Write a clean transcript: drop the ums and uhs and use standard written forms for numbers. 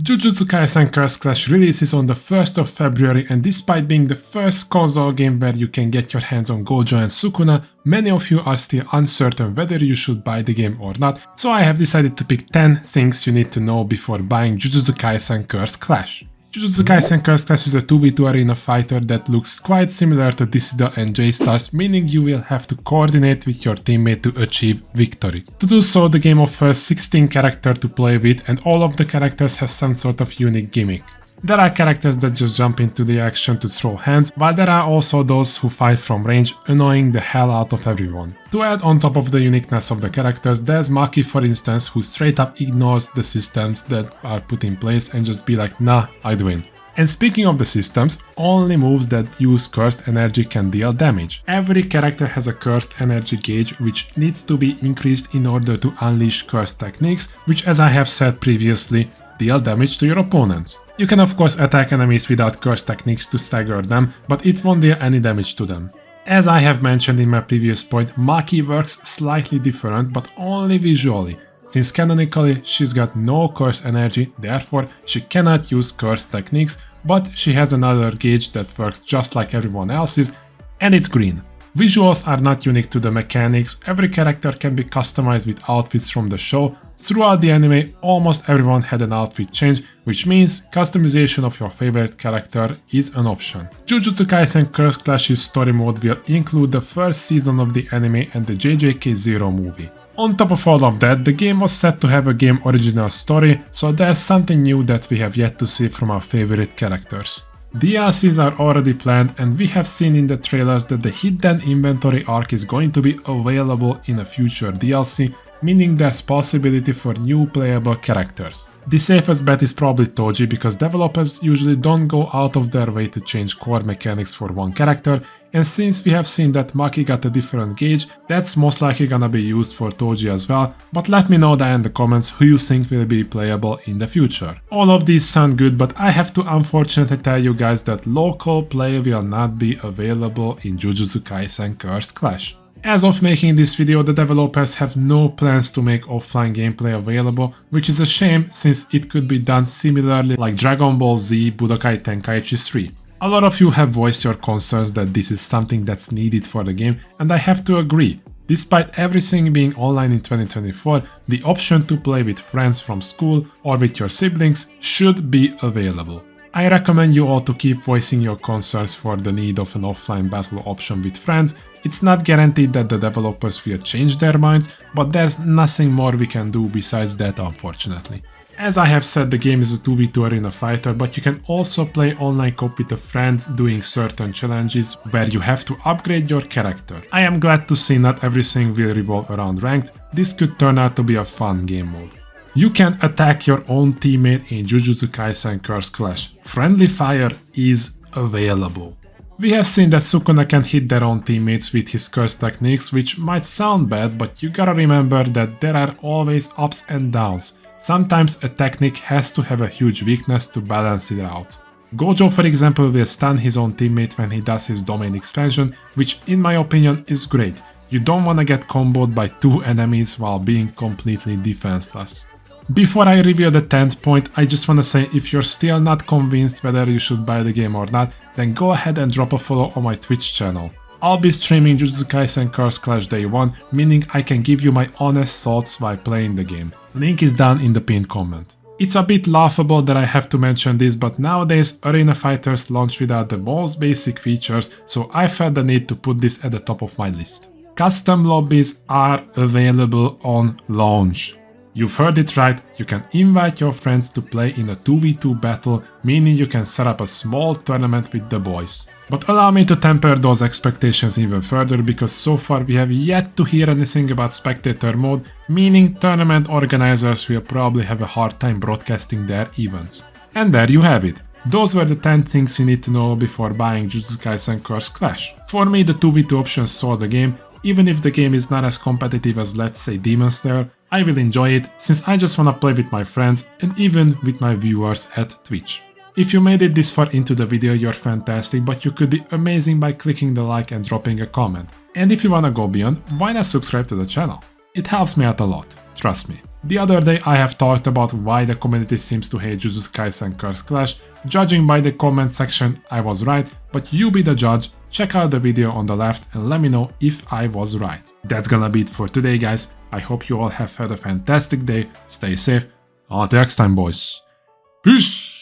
Jujutsu Kaisen Cursed Clash releases on the 1st of February, and despite being the first console game where you can get your hands on Gojo and Sukuna, many of you are still uncertain whether you should buy the game or not, so I have decided to pick 10 things you need to know before buying Jujutsu Kaisen Cursed Clash. Jujutsu Kaisen Cursed Clash is a 2v2 arena fighter that looks quite similar to Dissidia and J-Stars, meaning you will have to coordinate with your teammate to achieve victory. To do so, the game offers 16 characters to play with, and all of the characters have some sort of unique gimmick. There are characters that just jump into the action to throw hands, while there are also those who fight from range, annoying the hell out of everyone. To add on top of the uniqueness of the characters, there's Maki, for instance, who straight up ignores the systems that are put in place and just be like, nah, I'd win. And speaking of the systems, only moves that use cursed energy can deal damage. Every character has a cursed energy gauge which needs to be increased in order to unleash cursed techniques, which, as I have said previously, deal damage to your opponents. You can of course attack enemies without cursed techniques to stagger them, but it won't deal any damage to them. As I have mentioned in my previous point, Maki works slightly different, but only visually, since canonically she's got no cursed energy, therefore she cannot use cursed techniques, but she has another gauge that works just like everyone else's, and it's green. Visuals are not unique to the mechanics, every character can be customized with outfits from the show. Throughout the anime, almost everyone had an outfit change, which means customization of your favorite character is an option. Jujutsu Kaisen Cursed Clash's story mode will include the first season of the anime and the JJK0 movie. On top of all of that, the game was set to have a game original story, so there's something new that we have yet to see from our favorite characters. DLCs are already planned, and we have seen in the trailers that the hidden inventory arc is going to be available in a future DLC, meaning there's possibility for new playable characters. The safest bet is probably Toji, because developers usually don't go out of their way to change core mechanics for one character, and since we have seen that Maki got a different gauge, that's most likely gonna be used for Toji as well, but let me know down in the comments who you think will be playable in the future. All of these sound good, but I have to unfortunately tell you guys that local play will not be available in Jujutsu Kaisen Cursed Clash. As of making this video, the developers have no plans to make offline gameplay available, which is a shame since it could be done similarly like Dragon Ball Z Budokai Tenkaichi 3. A lot of you have voiced your concerns that this is something that's needed for the game, and I have to agree. Despite everything being online in 2024, the option to play with friends from school or with your siblings should be available. I recommend you all to keep voicing your concerns for the need of an offline battle option with friends. It's not guaranteed that the developers will change their minds, but there's nothing more we can do besides that, unfortunately. As I have said, the game is a 2v2 arena fighter, but you can also play online co-op with a friend doing certain challenges where you have to upgrade your character. I am glad to see not everything will revolve around ranked. This could turn out to be a fun game mode. You can attack your own teammate in Jujutsu Kaisen Cursed Clash. Friendly fire is available. We have seen that Sukuna can hit their own teammates with his cursed techniques, which might sound bad, but you gotta remember that there are always ups and downs. Sometimes a technique has to have a huge weakness to balance it out. Gojo, for example, will stun his own teammate when he does his domain expansion, which in my opinion is great. You don't wanna get comboed by two enemies while being completely defenseless. Before I reveal the 10th point, I just wanna say if you're still not convinced whether you should buy the game or not, then go ahead and drop a follow on my Twitch channel. I'll be streaming Jujutsu Kaisen Cursed Clash Day 1, meaning I can give you my honest thoughts while playing the game. Link is down in the pinned comment. It's a bit laughable that I have to mention this, but nowadays arena fighters launch without the most basic features, so I felt the need to put this at the top of my list. Custom lobbies are available on launch. You've heard it right, you can invite your friends to play in a 2v2 battle, meaning you can set up a small tournament with the boys. But allow me to temper those expectations even further, because so far we have yet to hear anything about spectator mode, meaning tournament organizers will probably have a hard time broadcasting their events. And there you have it. Those were the 10 things you need to know before buying Jujutsu Kaisen Cursed Clash. For me, the 2v2 option sold the game. Even if the game is not as competitive as, let's say, Demon Slayer, I will enjoy it since I just wanna play with my friends and even with my viewers at Twitch. If you made it this far into the video, you're fantastic, but you could be amazing by clicking the like and dropping a comment. And if you wanna go beyond, why not subscribe to the channel? It helps me out a lot, trust me. The other day I have talked about why the community seems to hate Jujutsu Kaisen Cursed Clash. Judging by the comment section, I was right, but you be the judge. Check out the video on the left and let me know if I was right. That's gonna be it for today, guys. I hope you all have had a fantastic day. Stay safe. Until next time, boys. Peace!